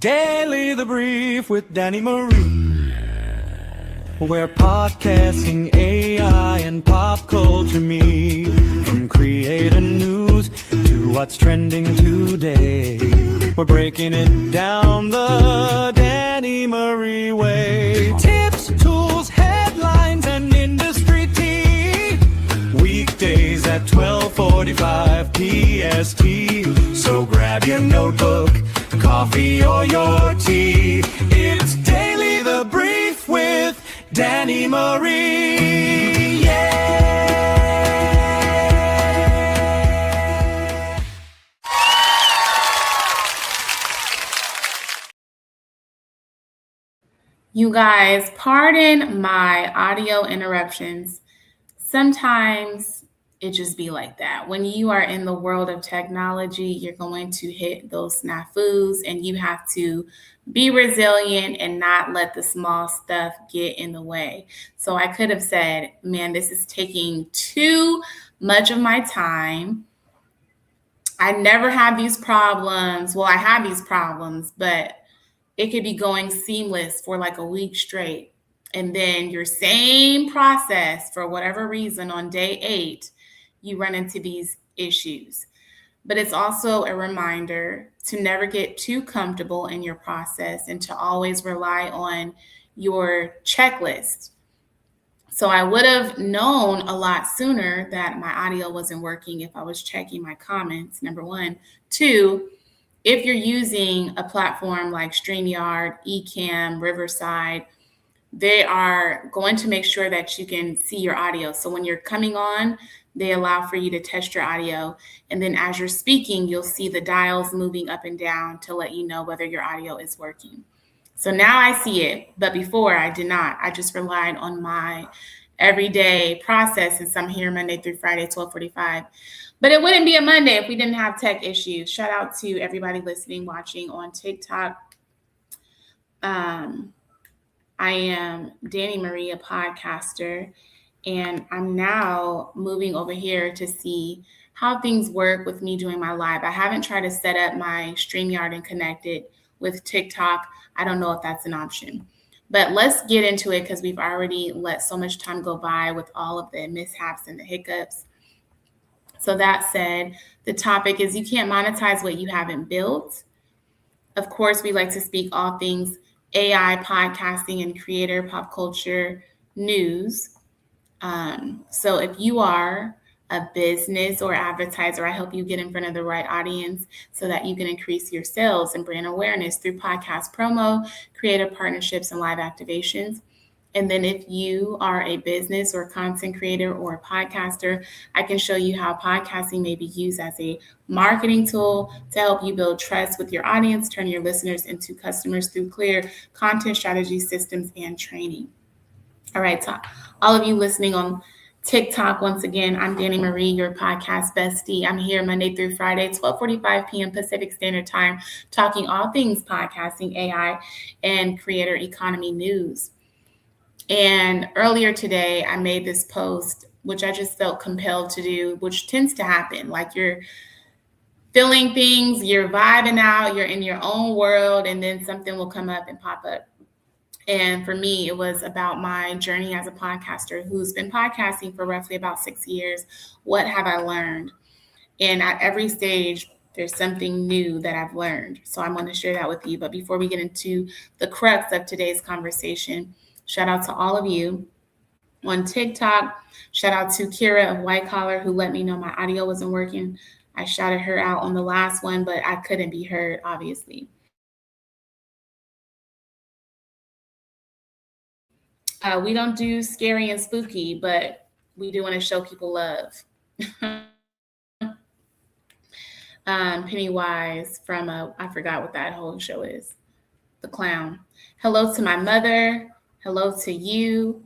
Daily The Brief with Danny Marie, where podcasting, AI, and pop culture meet. From creator news to what's trending today, we're breaking it down the Danny Marie way. Tips, tools, headlines, and industry tea. Weekdays at 12:45 PST. So grab your notebook, coffee, or your tea. It's Daily The Brief with Danny Marie. Yeah! You guys, pardon my audio interruptions. Sometimes it just be like that. When you are in the world of technology, you're going to hit those snafus, and you have to be resilient and not let the small stuff get in the way. So I could have said, man, this is taking too much of my time. I never have these problems. Well, I have these problems, but it could be going seamless for like a week straight. And then your same process, for whatever reason, on day 8, you run into these issues. But it's also a reminder to never get too comfortable in your process and to always rely on your checklist. So I would have known a lot sooner that my audio wasn't working if I was checking my comments, number 1. 2, if you're using a platform like StreamYard, Ecamm, Riverside, they are going to make sure that you can see your audio. So when you're coming on, they allow for you to test your audio. And then as you're speaking, you'll see the dials moving up and down to let you know whether your audio is working. So now I see it, but before I did not. I just relied on my everyday process, since I'm here Monday through Friday, 12:45. But it wouldn't be a Monday if we didn't have tech issues. Shout out to everybody listening, watching on TikTok. I am Danny Marie, a podcaster, and I'm now moving over here to see how things work with me doing my live. I haven't tried to set up my StreamYard and connect it with TikTok. I don't know if that's an option. But let's get into it, because we've already let so much time go by with all of the mishaps and the hiccups. So that said, the topic is you can't monetize what you haven't built. Of course, we like to speak all things AI, podcasting, and creator pop culture news. So if you are a business or advertiser, I help you get in front of the right audience so that you can increase your sales and brand awareness through podcast promo, creative partnerships, and live activations. And then if you are a business or content creator or a podcaster, I can show you how podcasting may be used as a marketing tool to help you build trust with your audience, turn your listeners into customers through clear content strategy, systems, and training. All right, so all of you listening on TikTok, once again, I'm Danny Marie, your podcast bestie. I'm here Monday through Friday, 12:45 p.m. Pacific Standard Time, talking all things podcasting, AI, and creator economy news. And earlier today, I made this post, which I just felt compelled to do, which tends to happen. Like you're feeling things, you're vibing out, you're in your own world, and then something will come up and pop up. And for me, it was about my journey as a podcaster who's been podcasting for roughly about 6 years. What have I learned? And at every stage, there's something new that I've learned. So I'm going to share that with you. But before we get into the crux of today's conversation, shout out to all of you on TikTok. Shout out to Kira of White Collar, who let me know my audio wasn't working. I shouted her out on the last one, but I couldn't be heard, obviously. We don't do scary and spooky, but we do want to show people love. Pennywise from, I forgot what that whole show is. The Clown. Hello to my mother. Hello to you.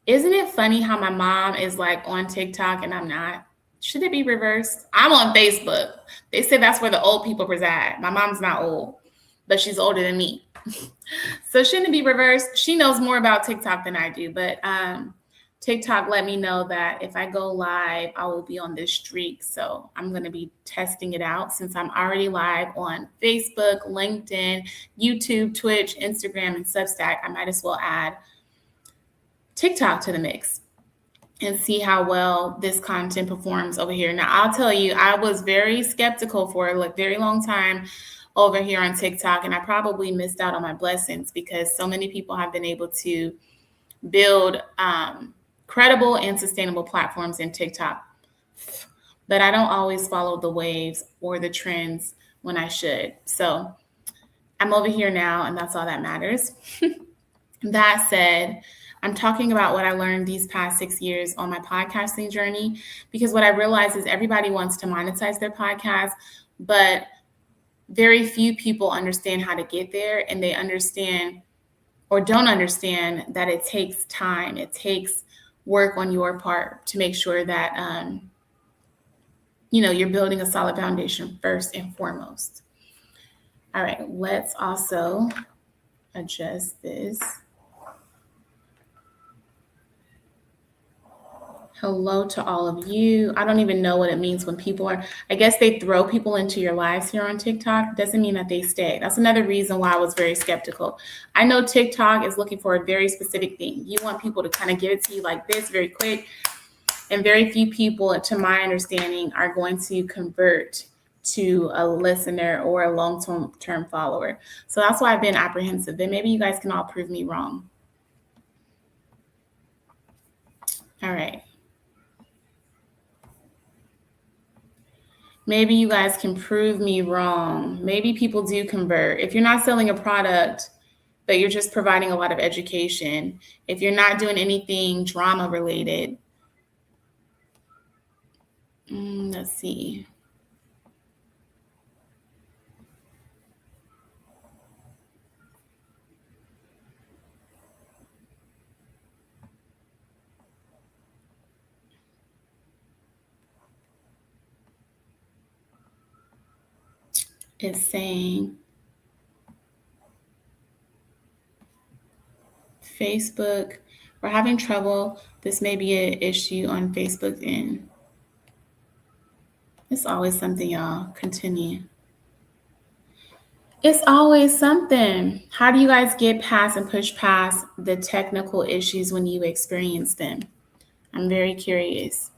Isn't it funny how my mom is like on TikTok and I'm not? Should it be reversed? I'm on Facebook. They say that's where the old people reside. My mom's not old, but she's older than me. So shouldn't it be reversed? She knows more about TikTok than I do. But TikTok let me know that if I go live, I will be on this streak. So I'm going to be testing it out since I'm already live on Facebook, LinkedIn, YouTube, Twitch, Instagram, and Substack. I might as well add TikTok to the mix and see how well this content performs over here. Now, I'll tell you, I was very skeptical for a very long time over here on TikTok, and I probably missed out on my blessings because so many people have been able to build credible and sustainable platforms in TikTok. But I don't always follow the waves or the trends when I should. So I'm over here now, and that's all that matters. That said, I'm talking about what I learned these past 6 years on my podcasting journey, because what I realized is everybody wants to monetize their podcast, but very few people understand how to get there, and they understand or don't understand that it takes time. It takes work on your part to make sure that, you're building a solid foundation first and foremost. All right, let's also adjust this. Hello to all of you. I don't even know what it means when people I guess they throw people into your lives here on TikTok. Doesn't mean that they stay. That's another reason why I was very skeptical. I know TikTok is looking for a very specific thing. You want people to kind of give it to you like this very quick. And very few people, to my understanding, are going to convert to a listener or a long-term follower. So that's why I've been apprehensive. And maybe you guys can all prove me wrong. All right. Maybe you guys can prove me wrong. Maybe people do convert. If you're not selling a product, but you're just providing a lot of education, if you're not doing anything drama related, let's see. It's saying Facebook, we're having trouble. This may be an issue on Facebook end. It's always something, y'all. Continue. It's always something. How do you guys get past and push past the technical issues when you experience them? I'm very curious.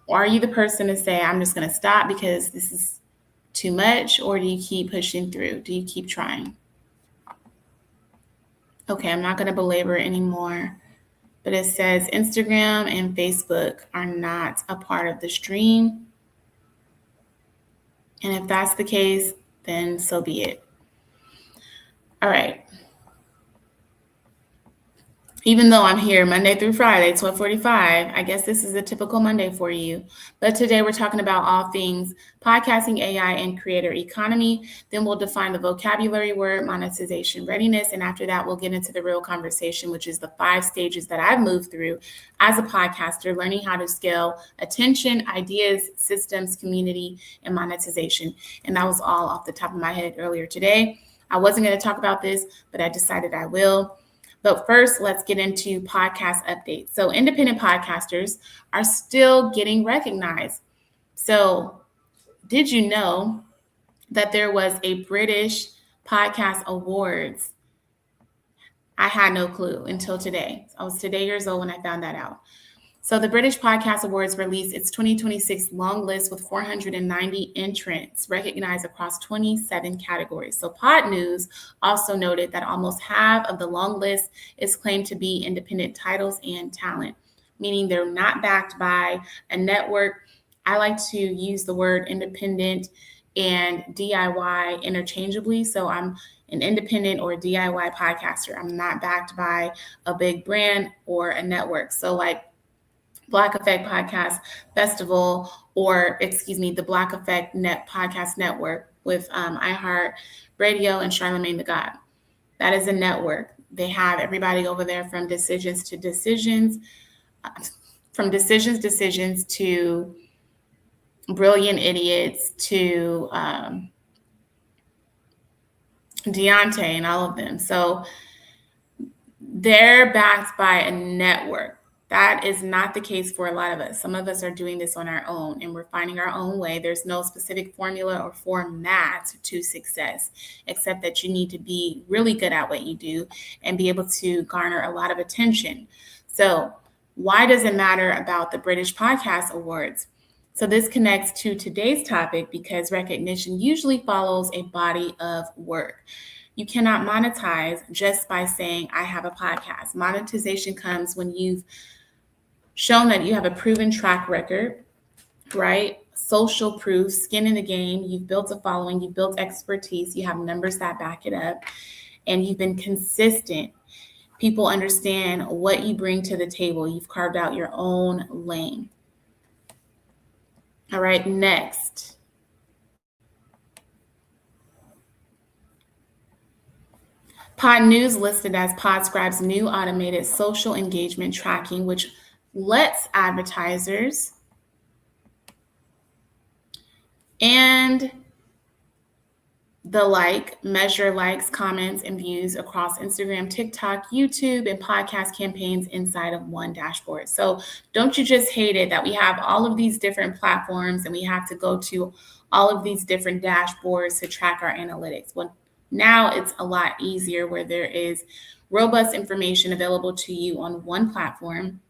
Or are you the person to say, I'm just going to stop because this is too much? Or do you keep pushing through? Do you keep trying? Okay, I'm not going to belabor it anymore. But it says Instagram and Facebook are not a part of the stream. And if that's the case, then so be it. All right. Even though I'm here Monday through Friday, 12:45, I guess this is a typical Monday for you. But today we're talking about all things podcasting, AI, and creator economy. Then we'll define the vocabulary word, monetization, readiness. And after that, we'll get into the real conversation, which is the 5 stages that I've moved through as a podcaster, learning how to scale attention, ideas, systems, community, and monetization. And that was all off the top of my head earlier today. I wasn't going to talk about this, but I decided I will. But first, let's get into podcast updates. So independent podcasters are still getting recognized. So did you know that there was a British Podcast Awards? I had no clue until today. I was today years old when I found that out. So the British Podcast Awards released its 2026 long list with 490 entrants recognized across 27 categories. So Pod News also noted that almost half of the long list is claimed to be independent titles and talent, meaning they're not backed by a network. I like to use the word independent and DIY interchangeably. So I'm an independent or DIY podcaster. I'm not backed by a big brand or a network. So like Black Effect Podcast Festival, or the Black Effect Podcast Network with iHeart Radio and Charlemagne the God. That is a network. They have everybody over there from decisions to Brilliant Idiots to Deontay and all of them. So they're backed by a network. That is not the case for a lot of us. Some of us are doing this on our own and we're finding our own way. There's no specific formula or format to success, except that you need to be really good at what you do and be able to garner a lot of attention. So why does it matter about the British Podcast Awards? So this connects to today's topic because recognition usually follows a body of work. You cannot monetize just by saying, I have a podcast. Monetization comes when you've shown that you have a proven track record, right? Social proof, skin in the game. You've built a following, you've built expertise, you have numbers that back it up, and you've been consistent. People understand what you bring to the table. You've carved out your own lane. All right, next. Pod News listed as Podscribe's new automated social engagement tracking, which lets advertisers and the measure likes, comments, and views across Instagram, TikTok, YouTube, and podcast campaigns inside of one dashboard. So don't you just hate it that we have all of these different platforms and we have to go to all of these different dashboards to track our analytics? Well, now it's a lot easier where there is robust information available to you on one platform,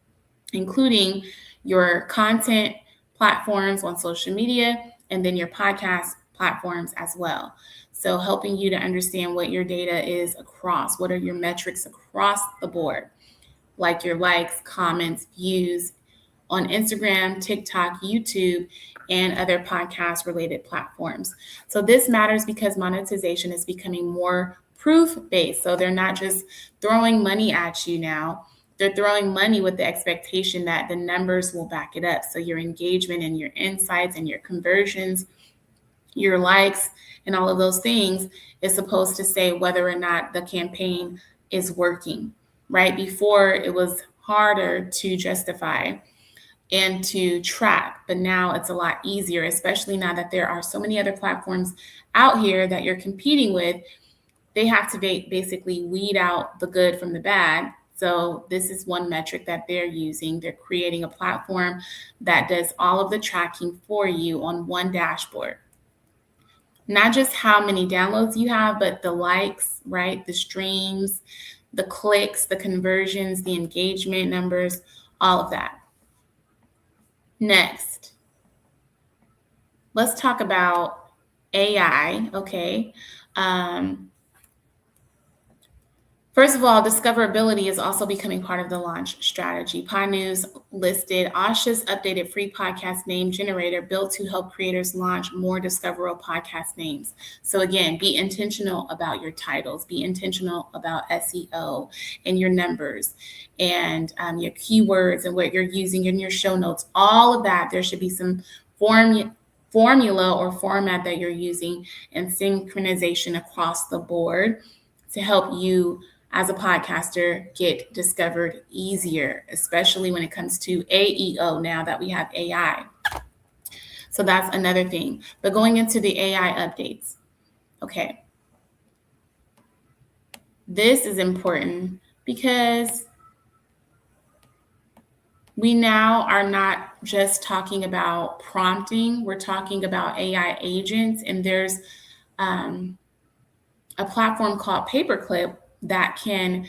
including your content platforms on social media and then your podcast platforms as well. So helping you to understand what your data is across, what are your metrics across the board, like your likes, comments, views on Instagram, TikTok, YouTube, and other podcast related platforms. So this matters because monetization is becoming more proof-based. So they're not just throwing money at you now. They're throwing money with the expectation that the numbers will back it up. So your engagement and your insights and your conversions, your likes, and all of those things is supposed to say whether or not the campaign is working, right? Before it was harder to justify and to track, but now it's a lot easier, especially now that there are so many other platforms out here that you're competing with. They have to basically weed out the good from the bad. So this is one metric that they're using. They're creating a platform that does all of the tracking for you on one dashboard. Not just how many downloads you have, but the likes, right? The streams, the clicks, the conversions, the engagement numbers, all of that. Next, let's talk about AI, okay? First of all, discoverability is also becoming part of the launch strategy. Pod News listed Asha's updated free podcast name generator built to help creators launch more discoverable podcast names. So again, be intentional about your titles, be intentional about SEO and your numbers and your keywords and what you're using in your show notes. All of that, there should be some formula or format that you're using and synchronization across the board to help you as a podcaster get discovered easier, especially when it comes to AEO now that we have AI. So that's another thing. But going into the AI updates, okay. This is important because we now are not just talking about prompting, we're talking about AI agents, and there's a platform called Paperclip that can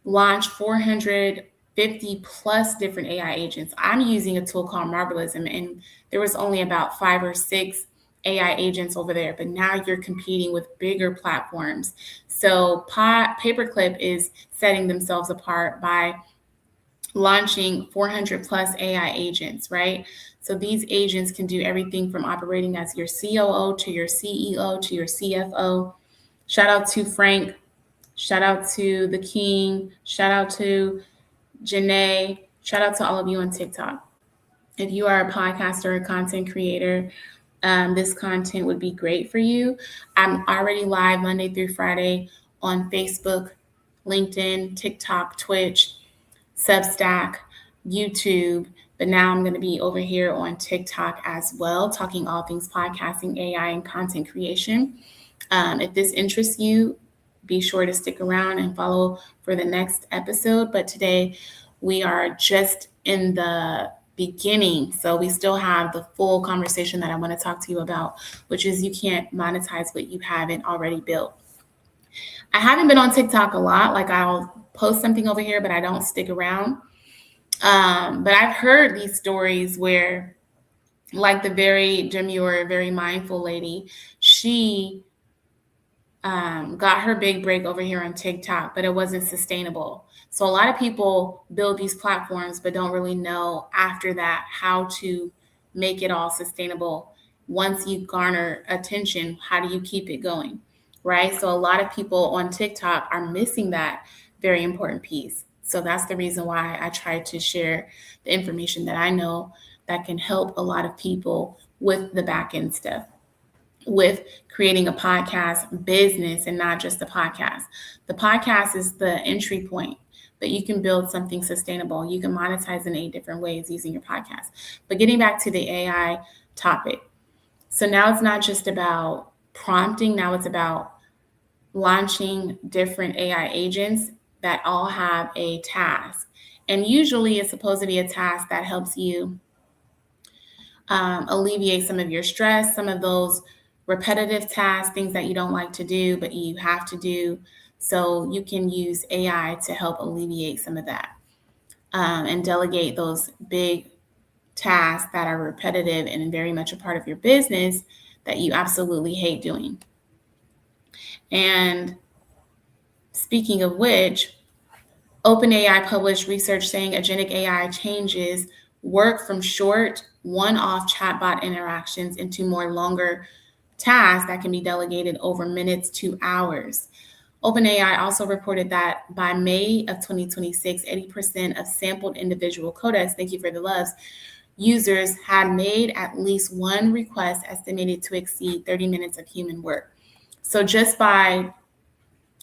launch 450 plus different AI agents. I'm using a tool called Marbleism, and there was only about 5 or 6 AI agents over there, but now you're competing with bigger platforms. So Paperclip is setting themselves apart by launching 400 plus AI agents, right? So these agents can do everything from operating as your COO to your CEO to your CFO. Shout out to Frank. Shout out to the King. Shout out to Janae. Shout out to all of you on TikTok. If you are a podcaster or content creator, this content would be great for you. I'm already live Monday through Friday on Facebook, LinkedIn, TikTok, Twitch, Substack, YouTube, but now I'm going to be over here on TikTok as well, talking all things podcasting, AI, and content creation. If this interests you, be sure to stick around and follow for the next episode. But today, We are just in the beginning. So we still have the full conversation that I want to talk to you about, which is you can't monetize what you haven't already built. I haven't been on TikTok a lot. Like I'll post something over here, but I don't stick around. But I've heard these stories where, like the very demure, very mindful lady, she got her big break over here on TikTok, but it wasn't sustainable. So a lot of people build these platforms, but don't really know after that how to make it all sustainable. Once you garner attention, how do you keep it going? Right. So a lot of people on TikTok are missing that very important piece. So that's the reason why I try to share the information that I know that can help a lot of people with the back end stuff, with creating a podcast business and not just a podcast. The podcast is the entry point, but you can build something sustainable. You can monetize in 8 different ways using your podcast. But getting back to the AI topic. So now it's not just about prompting, now it's about launching different AI agents that all have a task. And usually it's supposed to be a task that helps you alleviate some of your stress, some of those repetitive tasks, things that you don't like to do, but you have to do. So you can use AI to help alleviate some of that and delegate those big tasks that are repetitive and very much a part of your business that you absolutely hate doing. And speaking of which, OpenAI published research saying agentic AI changes work from short, one-off chatbot interactions into more longer tasks that can be delegated over minutes to hours. OpenAI also reported that by May of 2026, 80% of sampled individual codecs, thank you for the loves, users had made at least one request estimated to exceed 30 minutes of human work. So just by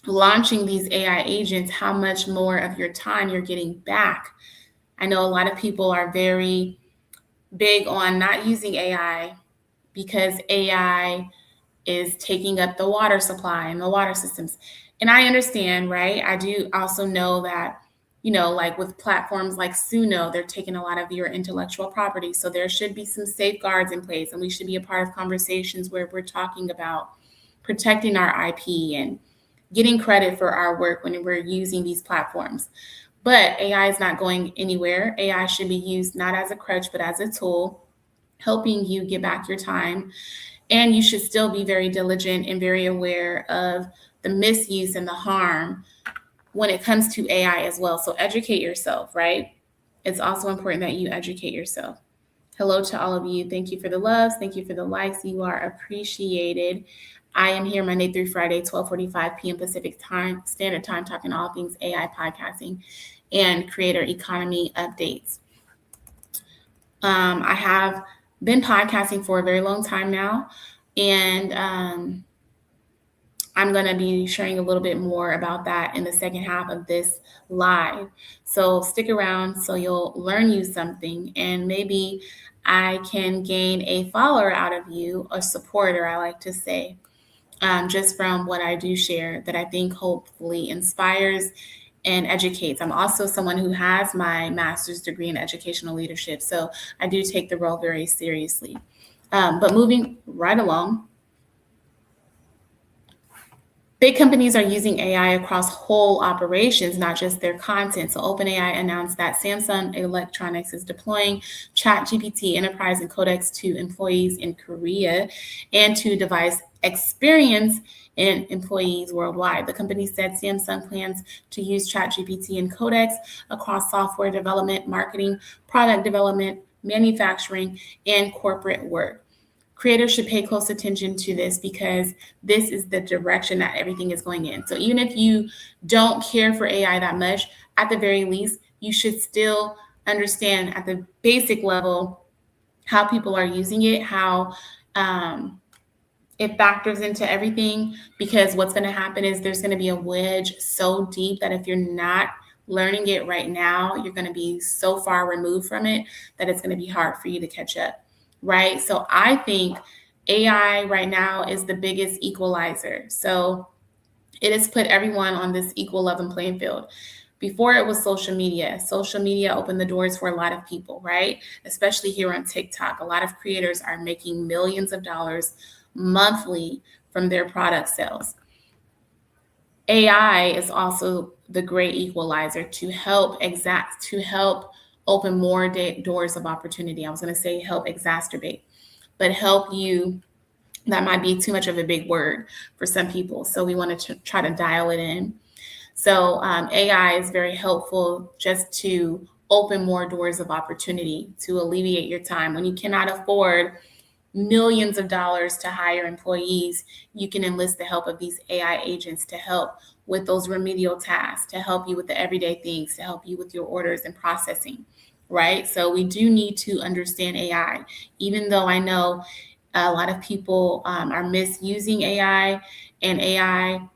launching these AI agents, how much more of your time you're getting back. I know a lot of people are very big on not using AI because AI is taking up the water supply and the water systems. And I understand, right? I do also know that, like with platforms like Suno, they're taking a lot of your intellectual property. So there should be some safeguards in place, and we should be a part of conversations where we're talking about protecting our IP and getting credit for our work when we're using these platforms. But AI is not going anywhere. AI should be used not as a crutch, but as a tool, helping you get back your time. And you should still be very diligent and very aware of the misuse and the harm when it comes to AI as well. So educate yourself, right? It's also important that you educate yourself. Hello to all of you. Thank you for the loves. Thank you for the likes. You are appreciated. I am here Monday through Friday, 12:45 p.m. Pacific time, Standard Time, talking all things AI podcasting and creator economy updates. I have been podcasting for a very long time now, and I'm going to be sharing a little bit more about that in the second half of this live. So stick around so you'll learn you something, and maybe I can gain a follower out of you, a supporter, I like to say, just from what I do share that I think hopefully inspires and educates. I'm also someone who has my master's degree in educational leadership, so I do take the role very seriously. But moving right along, big companies are using AI across whole operations, not just their content. So OpenAI announced that Samsung Electronics is deploying ChatGPT Enterprise and Codex to employees in Korea and to device experience in employees worldwide. The company said Samsung plans to use ChatGPT and Codex across software development, marketing, product development, manufacturing, and corporate work. Creators should pay close attention to this because this is the direction that everything is going in. So even if you don't care for AI that much, at the very least, you should still understand at the basic level how people are using it, how it factors into everything, because what's going to happen is there's going to be a wedge so deep that if you're not learning it right now, you're going to be so far removed from it that it's going to be hard for you to catch up. Right? So I think AI right now is the biggest equalizer. So it has put everyone on this equal level playing field. Before it was social media. Social media opened the doors for a lot of people, right? Especially here on TikTok. A lot of creators are making millions of dollars monthly from their product sales. AI is also the great equalizer to help open more doors of opportunity. I was going to say help exacerbate, but help you. That might be too much of a big word for some people. So we want to try to dial it in. So AI is very helpful just to open more doors of opportunity, to alleviate your time. When you cannot afford millions of dollars to hire employees, you can enlist the help of these AI agents to help with those remedial tasks, to help you with the everyday things, to help you with your orders and processing, right? So we do need to understand AI, even though I know a lot of people are misusing AI, and AI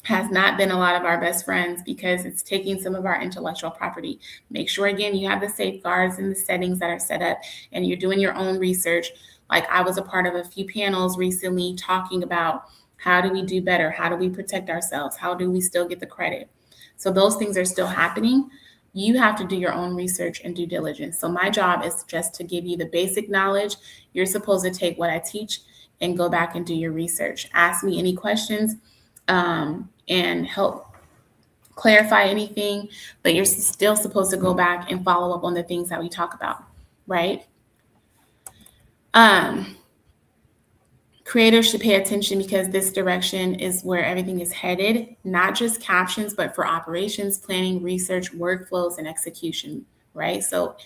has not been a lot of our best friends because it's taking some of our intellectual property. Make sure, again, you have the safeguards and the settings that are set up, and you're doing your own research. Like, I was a part of a few panels recently talking about how do we do better? How do we protect ourselves? How do we still get the credit? So those things are still happening. You have to do your own research and due diligence. So my job is just to give you the basic knowledge. You're supposed to take what I teach and go back and do your research. Ask me any questions and help clarify anything, but you're still supposed to go back and follow up on the things that we talk about, right? Creators should pay attention because this direction is where everything is headed, not just captions, but for operations, planning, research, workflows, and execution, right? So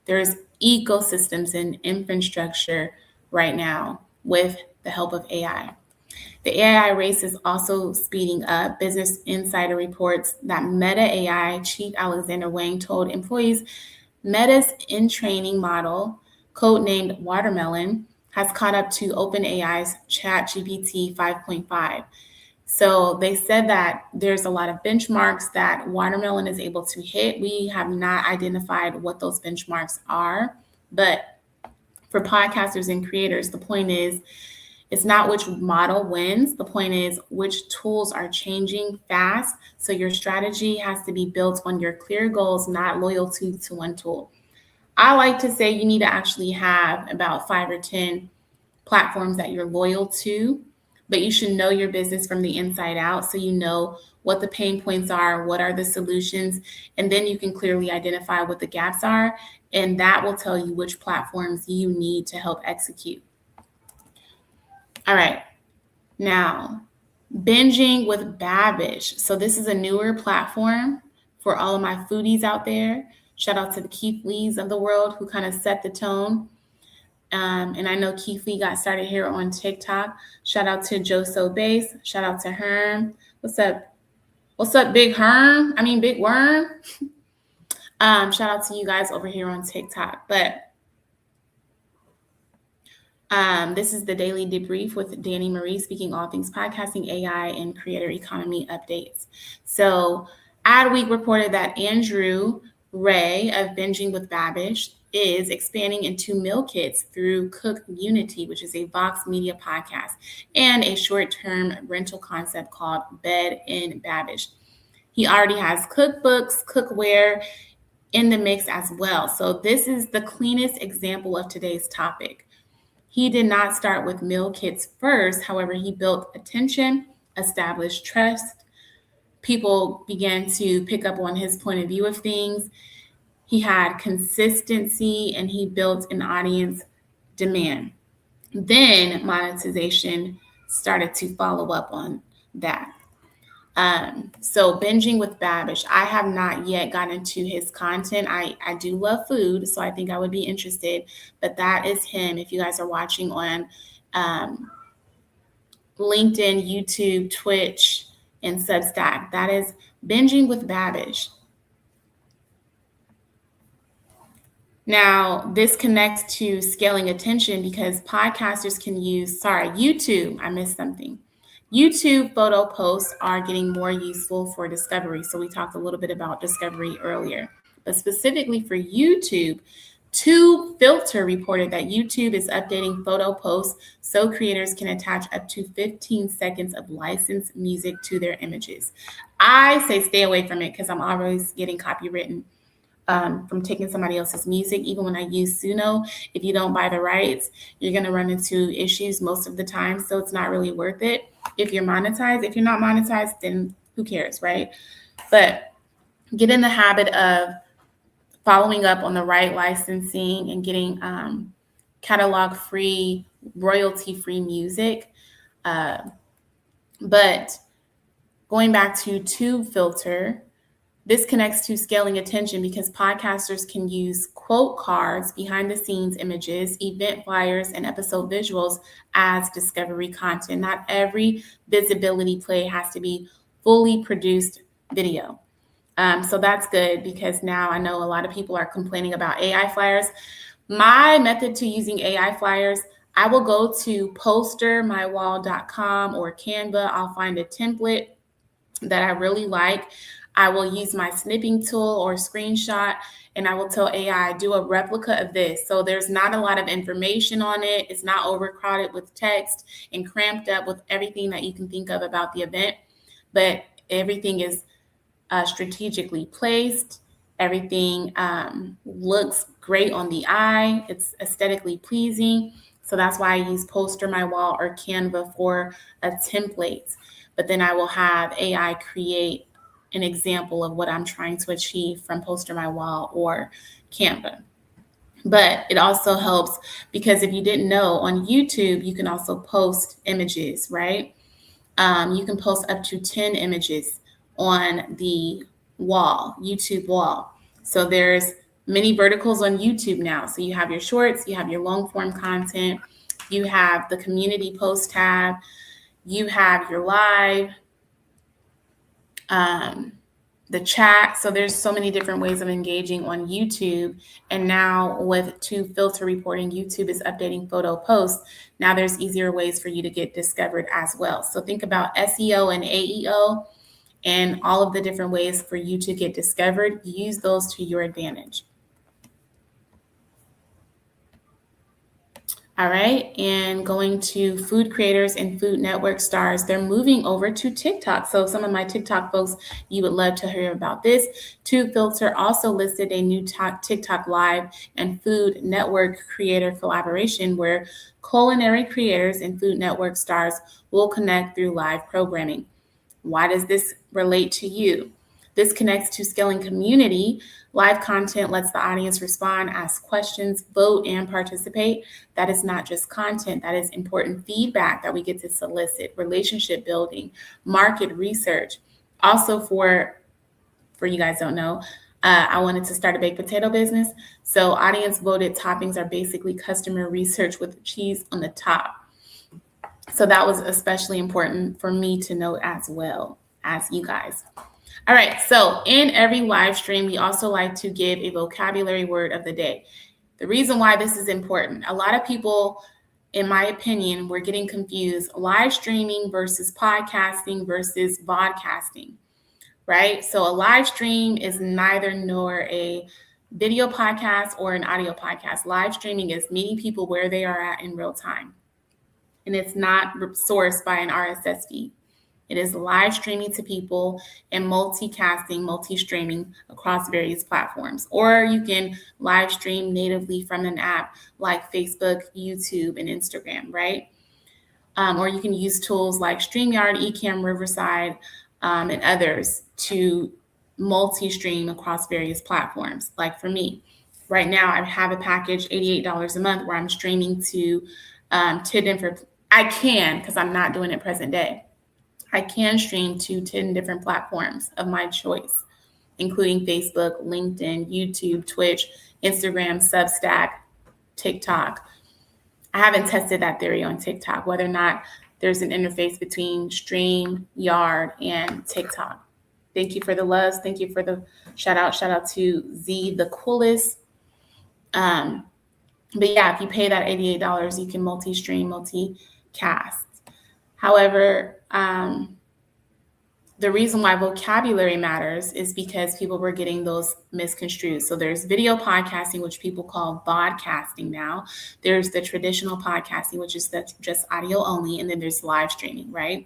there's ecosystems and infrastructure right now with the help of AI. The AI race is also speeding up. Business Insider reports that Meta AI chief Alexander Wang told employees Meta's in-training model, codenamed Watermelon, has caught up to OpenAI's ChatGPT 5.5. So they said that there's a lot of benchmarks that Watermelon is able to hit. We have not identified what those benchmarks are, but for podcasters and creators, the point is, it's not which model wins. The point is which tools are changing fast. So your strategy has to be built on your clear goals, not loyalty to one tool. I like to say you need to actually have about 5 or 10 platforms that you're loyal to, but you should know your business from the inside out. So you know what the pain points are, what are the solutions, and then you can clearly identify what the gaps are. And that will tell you which platforms you need to help execute. All right. Now, binging with Babish. So this is a newer platform for all of my foodies out there. Shout out to the Keith Lees of the world who kind of set the tone. And I know Keith Lee got started here on TikTok. Shout out to Joso Base. Shout out to Herm. What's up? What's up, Big Herm? I mean, Big Worm. Shout out to you guys over here on TikTok. But this is the Daily Debrief with Danny Marie, speaking all things podcasting, AI, and creator economy updates. So Adweek reported that Andrew Ray of Binging with Babish is expanding into meal kits through Cook Unity, which is a Vox Media podcast, and a short-term rental concept called Bed in Babish. He already has cookbooks, cookware in the mix as well. So this is the cleanest example of today's topic. He did not start with meal kits first. However, he built attention, established trust. People began to pick up on his point of view of things. He had consistency and he built an audience demand. Then monetization started to follow up on that. So binging with Babish, I have not yet gotten into his content. I do love food, so I think I would be interested, but that is him. If you guys are watching on LinkedIn, YouTube, Twitch, and Substack, that is binging with Babish. Now, this connects to scaling attention because podcasters can use, YouTube, I missed something. YouTube photo posts are getting more useful for discovery. So we talked a little bit about discovery earlier, but specifically for YouTube, TubeFilter reported that YouTube is updating photo posts so creators can attach up to 15 seconds of licensed music to their images. I say stay away from it because I'm always getting copywritten from taking somebody else's music. Even when I use Suno, if you don't buy the rights, you're going to run into issues most of the time. So it's not really worth it if you're monetized. If you're not monetized, then who cares, right? But get in the habit of following up on the right licensing and getting catalog-free, royalty-free music. But going back to TubeFilter, this connects to scaling attention because podcasters can use quote cards, behind the scenes images, event flyers, and episode visuals as discovery content. Not every visibility play has to be fully produced video. So that's good because now I know a lot of people are complaining about AI flyers. My method to using AI flyers, I will go to postermywall.com or Canva. I'll find a template that I really like. I will use my snipping tool or screenshot, and I will tell AI, do a replica of this. So there's not a lot of information on it. It's not overcrowded with text and cramped up with everything that you can think of about the event, but everything is strategically placed. Everything looks great on the eye. It's aesthetically pleasing. So that's why I use Poster My Wall or Canva for a template. But then I will have AI create an example of what I'm trying to achieve from Poster My Wall or Canva. But it also helps because if you didn't know, on YouTube, you can also post images, right? You can post up to 10 images on the wall, YouTube wall. So there's many verticals on YouTube now. So you have your shorts, you have your long form content, you have the community post tab, you have your live, the chat. So there's so many different ways of engaging on YouTube. And now with TubeFilter reporting, YouTube is updating photo posts. Now there's easier ways for you to get discovered as well. So think about SEO and AEO and all of the different ways for you to get discovered. Use those to your advantage. All right, and going to food creators and Food Network stars, they're moving over to TikTok. So some of my TikTok folks, you would love to hear about this. TubeFilter also listed a new TikTok Live and Food Network creator collaboration where culinary creators and Food Network stars will connect through live programming. Why does this relate to you? This connects to scaling community. Live content lets the audience respond, ask questions, vote, and participate. That is not just content. That is important feedback that we get to solicit, relationship building, market research. Also for you guys don't know, I wanted to start a baked potato business. So audience voted toppings are basically customer research with cheese on the top. So that was especially important for me to know as well as you guys. All right, so in every live stream, we also like to give a vocabulary word of the day. The reason why this is important, a lot of people, in my opinion, were getting confused, live streaming versus podcasting versus vodcasting, right? So a live stream is neither nor a video podcast or an audio podcast. Live streaming is meeting people where they are at in real time, and it's not sourced by an RSS feed. It is live streaming to people and multicasting, multi-streaming across various platforms. Or you can live stream natively from an app like Facebook, YouTube, and Instagram, right? Or you can use tools like StreamYard, Ecamm, Riverside, and others to multi-stream across various platforms. Like for me, right now I have a package, $88 a month, where I'm streaming to 10 different, I can, because I'm not doing it present day. I can stream to 10 different platforms of my choice, including Facebook, LinkedIn, YouTube, Twitch, Instagram, Substack, TikTok. I haven't tested that theory on TikTok, whether or not there's an interface between StreamYard and TikTok. Thank you for the loves. Thank you for the shout out. Shout out to Z, the coolest. But yeah, if you pay that $88, you can multi-stream, multicast. However, the reason why vocabulary matters is because people were getting those misconstrued. So there's video podcasting, which people call podcasting now. There's the traditional podcasting, which is just audio only. And then there's live streaming, right?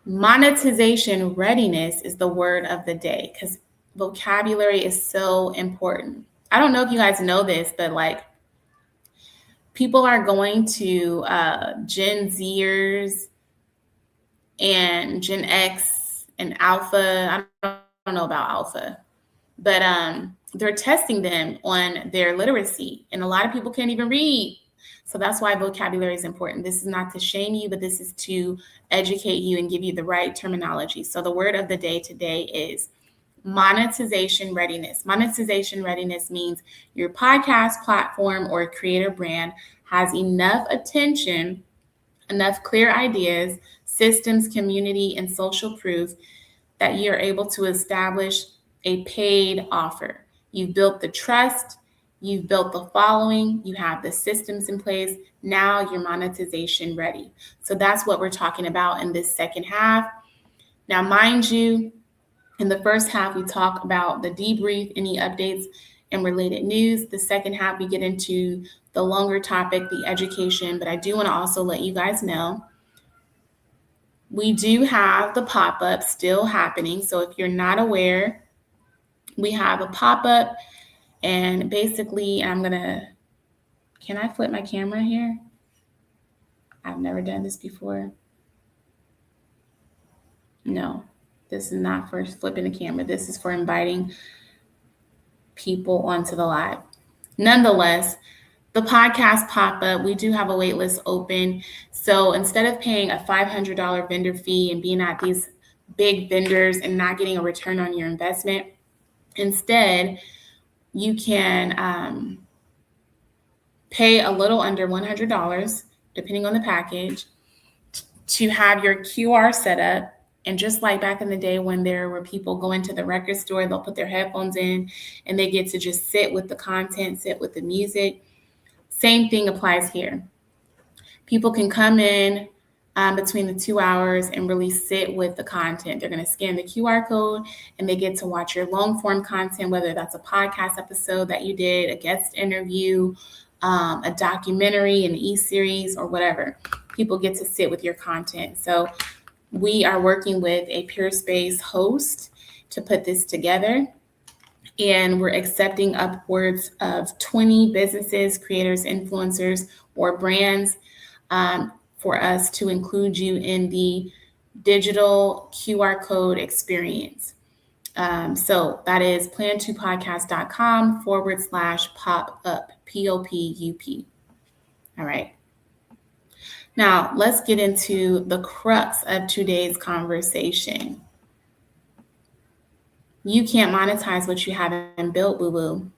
Monetization readiness is the word of the day because vocabulary is so important. I don't know if you guys know this, but like people are going to Gen Zers and Gen X and Alpha. I don't know about Alpha, but they're testing them on their literacy, and a lot of people can't even read. So that's why vocabulary is important. This is not to shame you, but this is to educate you and give you the right terminology. So the word of the day today is monetization readiness. Monetization readiness means your podcast platform or creator brand has enough attention, enough clear ideas, systems, community, and social proof that you're able to establish a paid offer. You've built the trust, you've built the following, you have the systems in place. Now you're monetization ready. So that's what we're talking about in this second half. Now, mind you, in the first half, we talk about the debrief, any updates and related news. The second half, we get into the longer topic, the education. But I do want to also let you guys know we do have the pop-up still happening. So if you're not aware, we have a pop-up, and basically can I flip my camera here? I've never done this before. No, this is not for flipping the camera. This is for inviting people onto the live. Nonetheless, the podcast pop-up, we do have a wait list open. So instead of paying a $500 vendor fee and being at these big vendors and not getting a return on your investment, instead, you can pay a little under $100, depending on the package, to have your QR set up. And just like back in the day when there were people going to the record store, they'll put their headphones in and they get to just sit with the content, sit with the music. Same thing applies here. People can come in between the 2 hours and really sit with the content. They're going to scan the QR code and they get to watch your long form content, whether that's a podcast episode that you did, a guest interview, a documentary, an e-series, or whatever. People get to sit with your content. So we are working with a Peerspace host to put this together. And we're accepting upwards of 20 businesses, creators, influencers, or brands for us to include you in the digital QR code experience. So that is plan2podcast.com/pop-up, POPUP. All right. Now let's get into the crux of today's conversation. You can't monetize what you haven't built, boo-boo.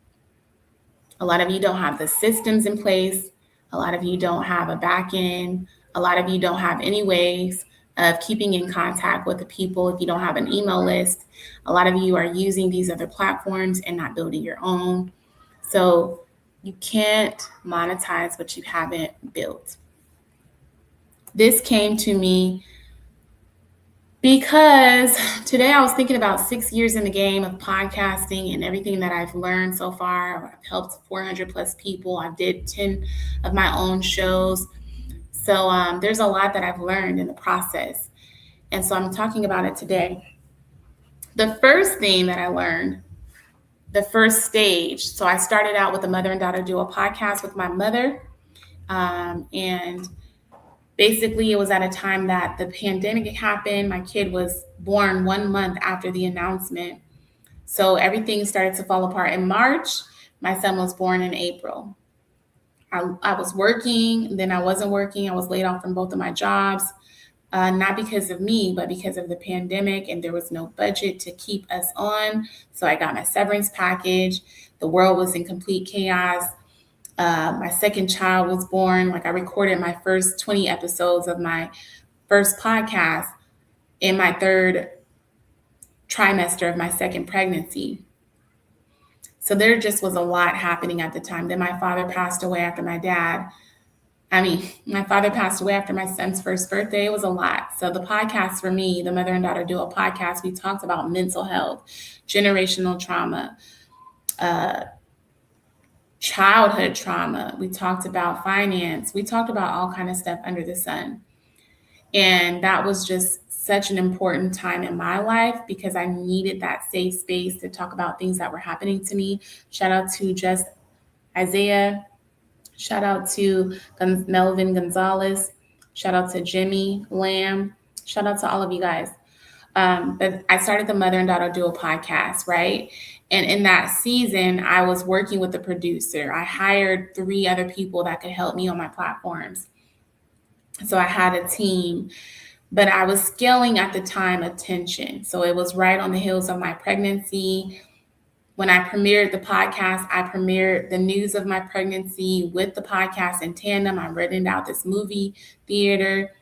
A lot of you don't have the systems in place. A lot of you don't have a back end. A lot of you don't have any ways of keeping in contact with the people if you don't have an email list. A lot of you are using these other platforms and not building your own. So you can't monetize what you haven't built. This came to me because today I was thinking about 6 years in the game of podcasting and everything that I've learned so far. I've helped 400 plus people. I did 10 of my own shows. So there's a lot that I've learned in the process. And so I'm talking about it today. The first thing that I learned, the first stage. So I started out with a mother and daughter duo podcast with my mother. And basically, it was at a time that the pandemic happened. My kid was born 1 month after the announcement. So everything started to fall apart in March. My son was born in April. I was working, then I wasn't working. I was laid off from both of my jobs, not because of me, but because of the pandemic, and there was no budget to keep us on. So I got my severance package. The world was in complete chaos. My second child was born. Like I recorded my first 20 episodes of my first podcast in my third trimester of my second pregnancy. So there just was a lot happening at the time. Then my father passed away after my dad. My father passed away after my son's first birthday. It was a lot. So the podcast for me, the Mother and Daughter Duo podcast, we talked about mental health, generational trauma, childhood trauma. We talked about finance. We talked about all kind of stuff under the sun. And that was just such an important time in my life because I needed that safe space to talk about things that were happening to me. Shout out to just Isaiah. Shout out to Melvin Gonzalez. Shout out to Jimmy Lamb. Shout out to all of you guys. But I started the Mother and Daughter Duo podcast, right? And in that season, I was working with the producer. I hired 3 other people that could help me on my platforms. So I had a team, but I was scaling at the time attention. So it was right on the heels of my pregnancy. When I premiered the podcast, I premiered the news of my pregnancy with the podcast in tandem. I rented out this movie theater.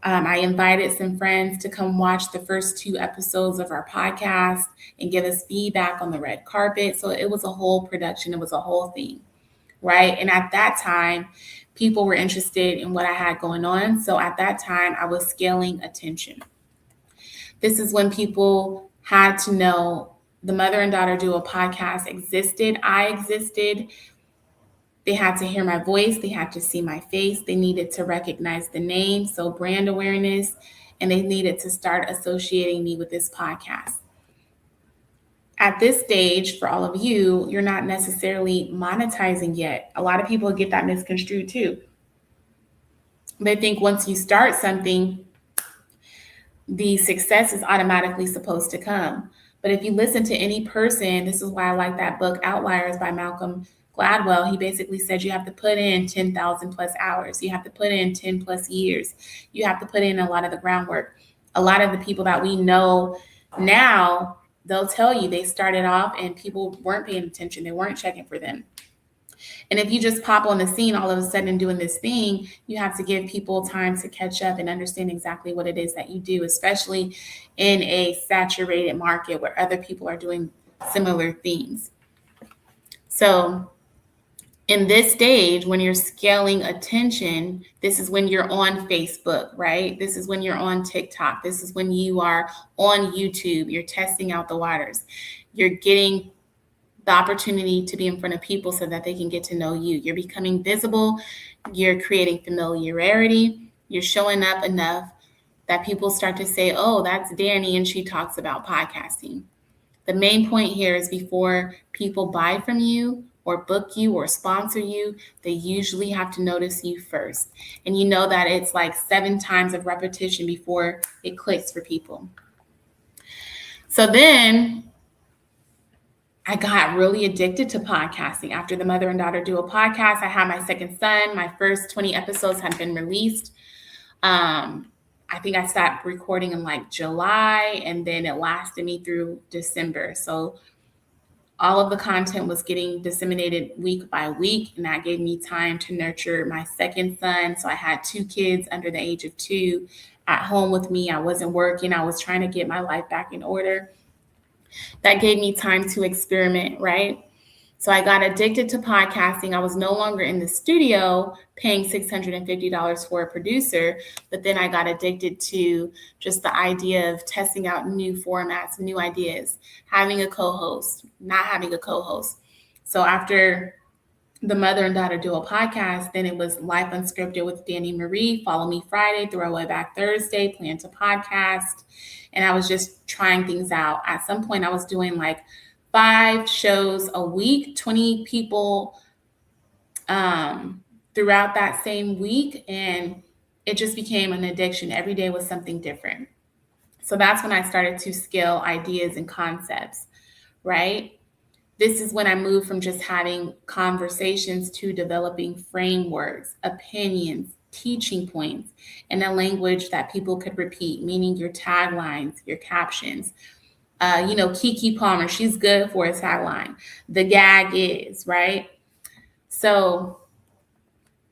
I invited some friends to come watch the first 2 episodes of our podcast and give us feedback on the red carpet. So it was a whole production. It was a whole thing, right? And at that time, people were interested in what I had going on. So at that time, I was scaling attention. This is when people had to know the Mother and Daughter Duo podcast existed. I existed. They had to hear my voice. They had to see my face. They needed to recognize the name, so brand awareness, and they needed to start associating me with this podcast. At this stage, for all of you, you're not necessarily monetizing yet. A lot of people get that misconstrued too. They think once you start something, the success is automatically supposed to come. But if you listen to any person, this is why I like that book, Outliers by Malcolm Gladwell. He basically said you have to put in 10,000 plus hours. You have to put in 10 plus years. You have to put in a lot of the groundwork. A lot of the people that we know now, they'll tell you they started off and people weren't paying attention. They weren't checking for them. And if you just pop on the scene all of a sudden doing this thing, you have to give people time to catch up and understand exactly what it is that you do, especially in a saturated market where other people are doing similar things. So in this stage, when you're scaling attention, this is when you're on Facebook, right? This is when you're on TikTok. This is when you are on YouTube. You're testing out the waters. You're getting the opportunity to be in front of people so that they can get to know you. You're becoming visible. You're creating familiarity. You're showing up enough that people start to say, oh, that's Danny, and she talks about podcasting. The main point here is before people buy from you or book you or sponsor you, they usually have to notice you first. And you know that it's like 7 times of repetition before it clicks for people. So then I got really addicted to podcasting. After the Mother and Daughter Duo podcast, I had my second son. My first 20 episodes had been released. I think I stopped recording in like July, and then it lasted me through December. So all of the content was getting disseminated week by week, and that gave me time to nurture my second son. So I had 2 kids under the age of 2 at home with me. I wasn't working. I was trying to get my life back in order. That gave me time to experiment, right? So I got addicted to podcasting. I was no longer in the studio paying $650 for a producer, but then I got addicted to just the idea of testing out new formats, new ideas, having a co-host, not having a co-host. So after the Mother and Daughter Duo podcast, then it was Life Unscripted with Danny Marie, Follow Me Friday, Throwaway Back Thursday, Plan to Podcast. And I was just trying things out. At some point, I was doing like 5 shows a week, 20 people throughout that same week. And it just became an addiction. Every day was something different. So that's when I started to scale ideas and concepts, right? This is when I moved from just having conversations to developing frameworks, opinions, teaching points, and a language that people could repeat, meaning your taglines, your captions. Keke Palmer, she's good for a tagline. The gag is, right? So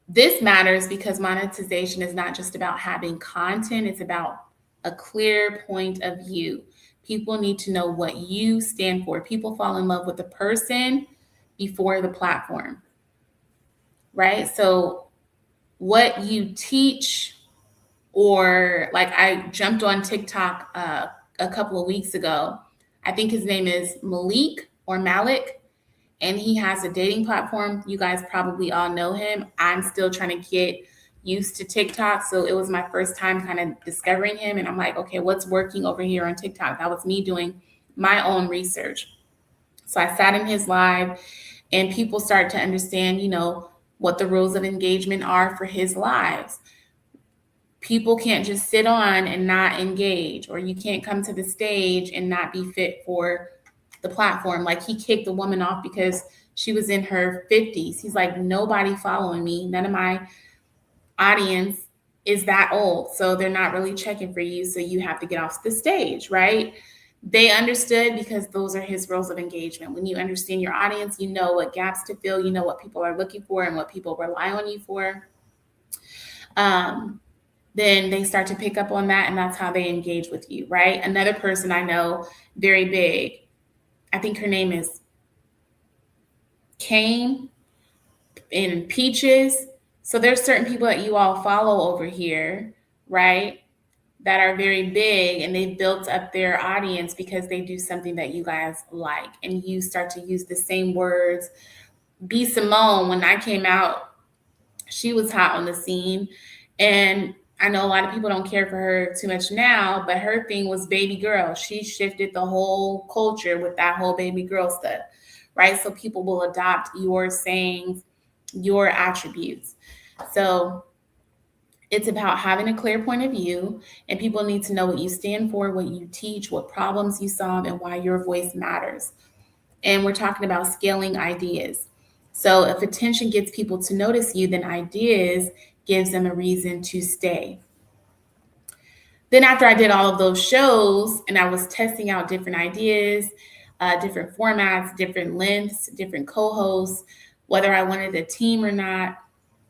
this matters because monetization is not just about having content, it's about a clear point of view. People need to know what you stand for. People fall in love with the person before the platform, right? So what you teach, or like I jumped on TikTok a couple of weeks ago. I think his name is Malik, and he has a dating platform. You guys probably all know him. I'm still trying to get used to TikTok. So it was my first time kind of discovering him. And I'm like, okay, what's working over here on TikTok? That was me doing my own research. So I sat in his live, and people start to understand, what the rules of engagement are for his lives. People can't just sit on and not engage, or you can't come to the stage and not be fit for the platform. Like, he kicked the woman off because she was in her 50s. He's like, nobody following me. None of my audience is that old. So they're not really checking for you. So you have to get off the stage, right? They understood, because those are his rules of engagement. When you understand your audience, you know what gaps to fill, you know what people are looking for and what people rely on you for. Then they start to pick up on that, and that's how they engage with you, right? Another person I know, very big, I think her name is Kane in Peaches. So there's certain people that you all follow over here, right, that are very big, and they've built up their audience because they do something that you guys like, and you start to use the same words. B. Simone, when I came out, she was hot on the scene, and I know a lot of people don't care for her too much now, but her thing was baby girl. She shifted the whole culture with that whole baby girl stuff, right? So people will adopt your sayings, your attributes. So it's about having a clear point of view, and people need to know what you stand for, what you teach, what problems you solve, and why your voice matters. And we're talking about scaling ideas. So if attention gets people to notice you, then ideas gives them a reason to stay. Then after I did all of those shows and I was testing out different ideas, different formats, different lengths, different co-hosts, whether I wanted a team or not,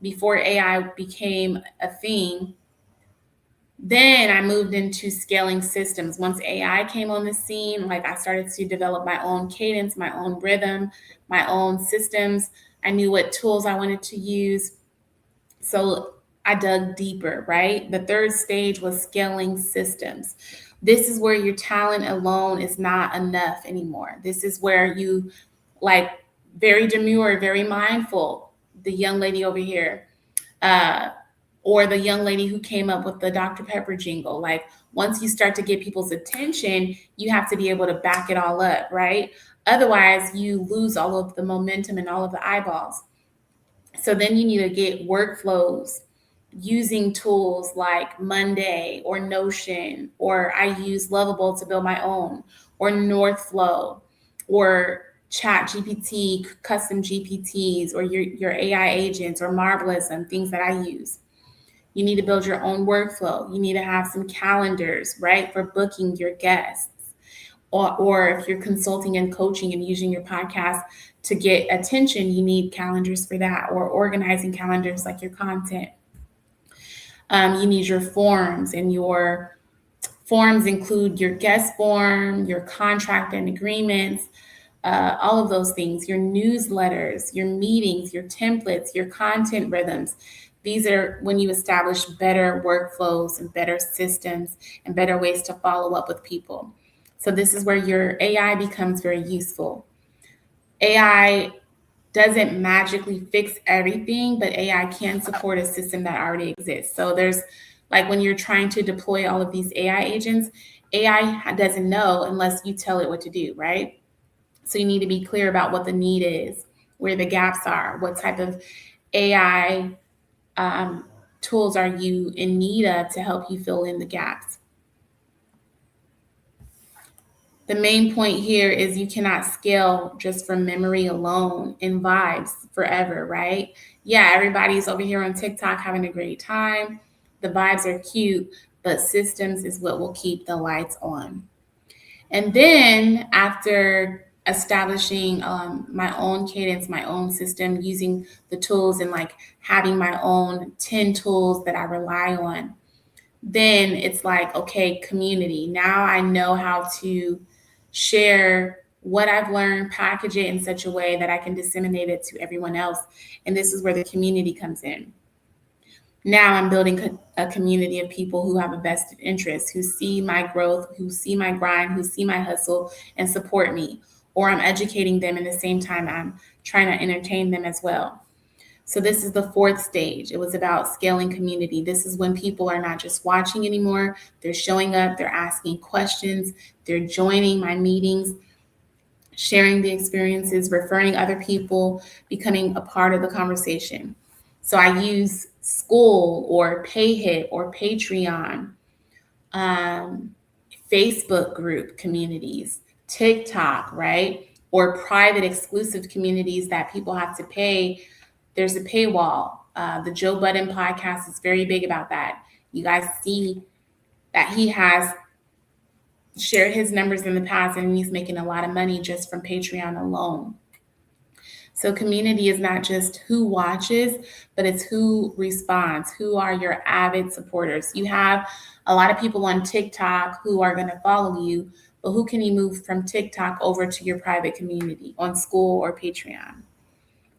before AI became a thing, then I moved into scaling systems. Once AI came on the scene, like, I started to develop my own cadence, my own rhythm, my own systems. I knew what tools I wanted to use. So I dug deeper, right? The third stage was scaling systems. This is where your talent alone is not enough anymore. This is where you, like, very demure, very mindful, the young lady over here, or the young lady who came up with the Dr. Pepper jingle. Like, once you start to get people's attention, you have to be able to back it all up, right? Otherwise, you lose all of the momentum and all of the eyeballs. So then you need to get workflows using tools like Monday or Notion, or I use Lovable to build my own, or Northflow, or Chat GPT, custom GPTs, or your AI agents, or Marvelous, and things that I use. You need to build your own workflow. You need to have some calendars, right, for booking your guests. Or if you're consulting and coaching and using your podcast to get attention, you need calendars for that, or organizing calendars like your content. You need your forms, and your forms include your guest form, your contract and agreements, all of those things, your newsletters, your meetings, your templates, your content rhythms. These are when you establish better workflows and better systems and better ways to follow up with people. So this is where your AI becomes very useful. AI doesn't magically fix everything, but AI can support a system that already exists. So there's, like, when you're trying to deploy all of these AI agents, AI doesn't know unless you tell it what to do, right? So you need to be clear about what the need is, where the gaps are, what type of AI tools are you in need of to help you fill in the gaps. The main point here is you cannot scale just from memory alone and vibes forever, right? Yeah, everybody's over here on TikTok having a great time. The vibes are cute, but systems is what will keep the lights on. And then after establishing my own cadence, my own system, using the tools, and like having my own 10 tools that I rely on, then it's like, okay, community. Now I know how to share what I've learned, package it in such a way that I can disseminate it to everyone else. And this is where the community comes in. Now I'm building a community of people who have a vested interest, who see my growth, who see my grind, who see my hustle and support me. Or I'm educating them in the same time I'm trying to entertain them as well. So this is the fourth stage. It was about scaling community. This is when people are not just watching anymore. They're showing up, they're asking questions, they're joining my meetings, sharing the experiences, referring other people, becoming a part of the conversation. So I use school or PayHit or Patreon, um, Facebook group communities, TikTok, right? Or private exclusive communities that people have to pay. There's a paywall. The Joe Budden podcast is very big about that. You guys see that he has shared his numbers in the past and he's making a lot of money just from Patreon alone. So community is not just who watches, but it's who responds. Who are your avid supporters? You have a lot of people on TikTok who are going to follow you, but who can you move from TikTok over to your private community on school or Patreon?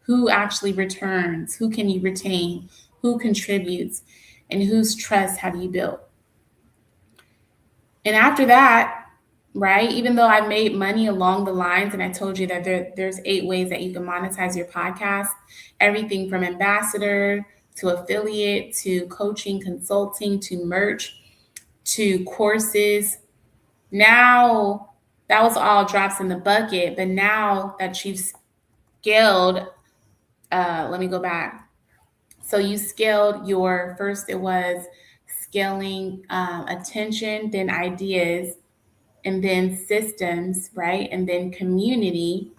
Who actually returns? Who can you retain? Who contributes? And whose trust have you built? And after that, right, even though I made money along the lines, and I told you that there's 8 ways that you can monetize your podcast, everything from ambassador to affiliate to coaching, consulting to merch to courses. Now, that was all drops in the bucket, but now that you've scaled, let me go back. So you scaled your first, it was scaling attention, then ideas, and then systems, right? And then community.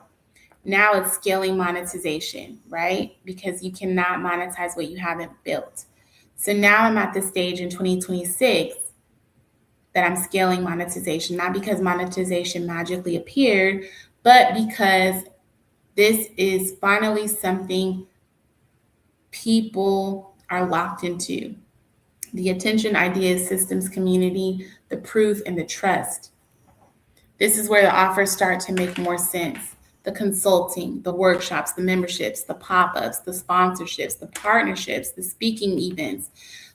Now it's scaling monetization, right? Because you cannot monetize what you haven't built. So now I'm at the stage in 2026 that I'm scaling monetization, not because monetization magically appeared, but because this is finally something people are locked into. The attention, ideas, systems, community, the proof, and the trust. This is where the offers start to make more sense. The consulting, the workshops, the memberships, the pop-ups, the sponsorships, the partnerships, the speaking events,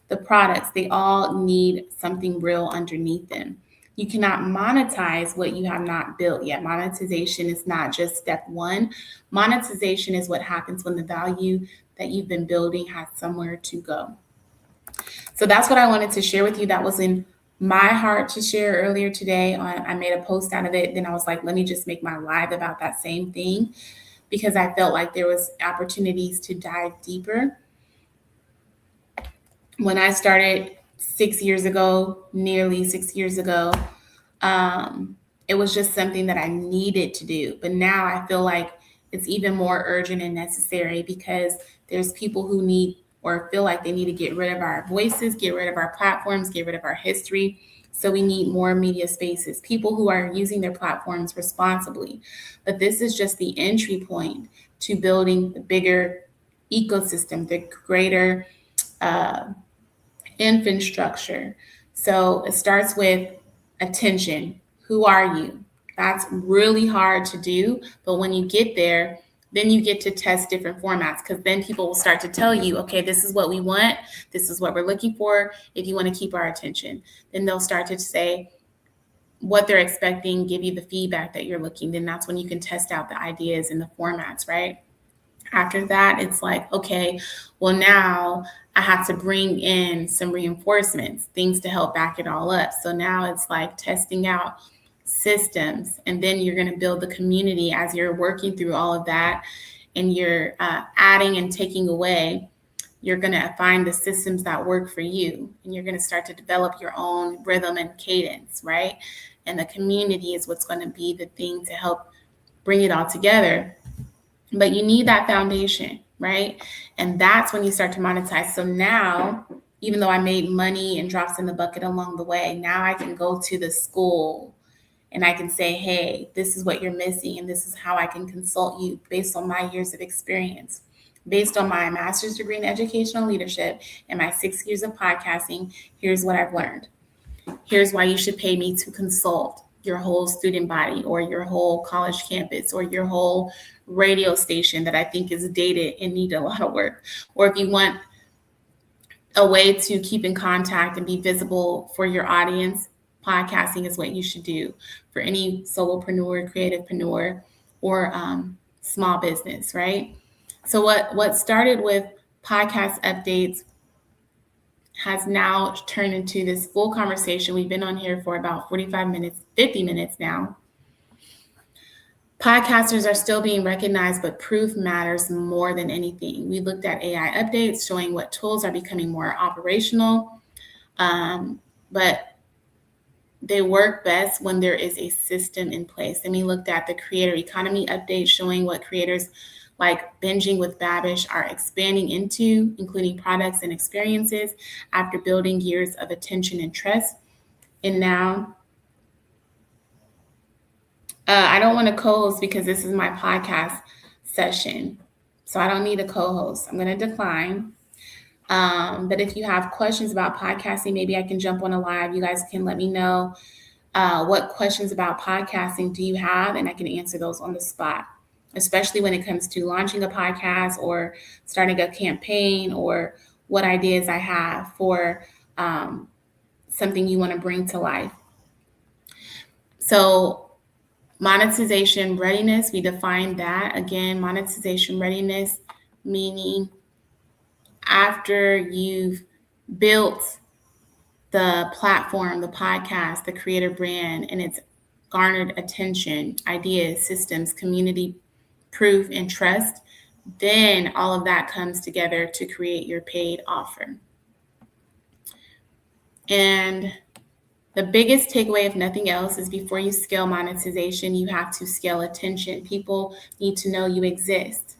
the products, they all need something real underneath them. You cannot monetize what you have not built yet. Monetization is not just step one. Monetization is what happens when the value that you've been building has somewhere to go. So that's what I wanted to share with you. That was in my heart to share earlier today. I made a post out of it. Then I was like, let me just make my live about that same thing because I felt like there was opportunities to dive deeper. When I started 6 years ago, nearly 6 years ago, it was just something that I needed to do. But now I feel like it's even more urgent and necessary because there's people who need or feel like they need to get rid of our voices, get rid of our platforms, get rid of our history. So we need more media spaces, people who are using their platforms responsibly. But this is just the entry point to building the bigger ecosystem, the greater infrastructure. So it starts with attention. Who are you? That's really hard to do. But when you get there, then you get to test different formats because then people will start to tell you, okay, this is what we want. This is what we're looking for. If you want to keep our attention, then they'll start to say what they're expecting, give you the feedback that you're looking. Then that's when you can test out the ideas and the formats, right? After that, it's like, okay, well, now I have to bring in some reinforcements, things to help back it all up. So now it's like testing out systems, and then you're going to build the community as you're working through all of that and you're adding and taking away. You're going to find the systems that work for you, and you're going to start to develop your own rhythm and cadence, right? And the community is what's going to be the thing to help bring it all together. But you need that foundation, right? And that's when you start to monetize. So now, even though I made money and drops in the bucket along the way, now I can go to the school and I can say, hey, this is what you're missing, and this is how I can consult you based on my years of experience, based on my master's degree in educational leadership and my 6 years of podcasting. Here's what I've learned. Here's why you should pay me to consult your whole student body or your whole college campus or your whole radio station that I think is dated and need a lot of work. Or if you want a way to keep in contact and be visible for your audience, podcasting is what you should do for any solopreneur, creativepreneur, or small business, right? So what started with podcast updates has now turned into this full conversation. We've been on here for about 45 minutes, 50 minutes now. Podcasters are still being recognized, but proof matters more than anything. We looked at AI updates showing what tools are becoming more operational, but they work best when there is a system in place. And we looked at the creator economy update showing what creators like Binging with Babish are expanding into, including products and experiences after building years of attention and trust. And now, I don't want to co-host because this is my podcast session. So I don't need a co-host. I'm going to decline. But if you have questions about podcasting, maybe I can jump on a live. You guys can let me know what questions about podcasting do you have, and I can answer those on the spot, especially when it comes to launching a podcast or starting a campaign, or what ideas I have for something you want to bring to life. So monetization readiness, we defined that. Again, monetization readiness, meaning after you've built the platform, the podcast, the creator brand, and it's garnered attention, ideas, systems, community, proof, and trust, then all of that comes together to create your paid offer. And the biggest takeaway, if nothing else, is before you scale monetization, you have to scale attention. People need to know you exist.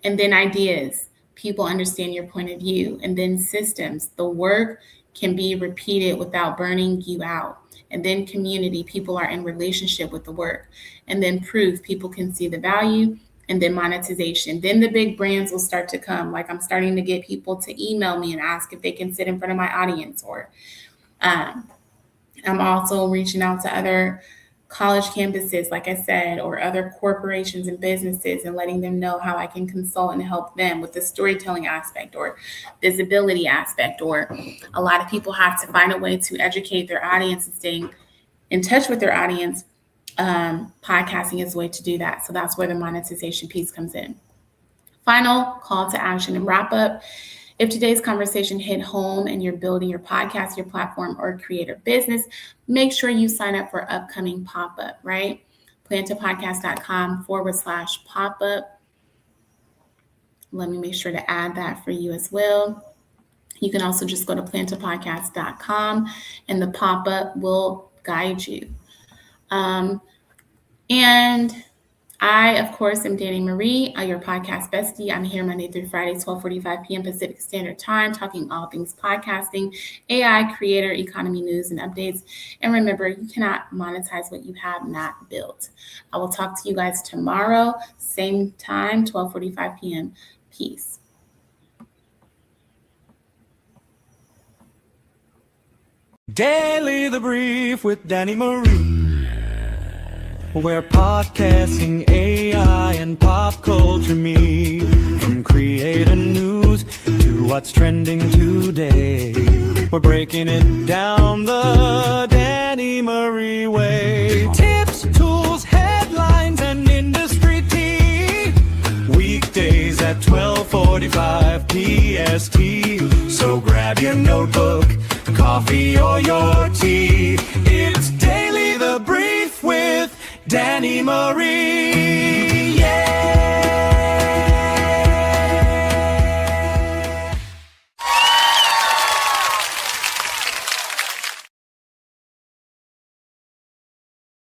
And then ideas. People understand your point of view. And then systems. The work can be repeated without burning you out. And then community. People are in relationship with the work. And then proof. People can see the value. And then monetization. Then the big brands will start to come. Like, I'm starting to get people to email me and ask if they can sit in front of my audience. Or I'm also reaching out to other college campuses, like I said, or other corporations and businesses, and letting them know how I can consult and help them with the storytelling aspect or visibility aspect. Or a lot of people have to find a way to educate their audience and staying in touch with their audience. Podcasting is a way to do that. So that's where the monetization piece comes in. Final call to action and wrap up. If today's conversation hit home and you're building your podcast, your platform, or creator business, make sure you sign up for upcoming pop-up, right? plantapodcast.com/pop-up. Let me make sure to add that for you as well. You can also just go to plantapodcast.com and the pop-up will guide you. And I, of course, am Danny Marie, your podcast bestie. I'm here Monday through Friday, 12:45 p.m. Pacific Standard Time, talking all things podcasting, AI, creator, economy, news, and updates. And remember, you cannot monetize what you have not built. I will talk to you guys tomorrow, same time, 12:45 p.m. Peace. Daily the Brief with Danny Marie, where podcasting, AI, and pop culture meet. From creator news to what's trending today, we're breaking it down the Danny Marie way. Tips, tools, headlines, and industry tea. Weekdays at 12:45 PST. So grab your notebook, coffee, or your tea. It's Daily the Brief with Danny Marie.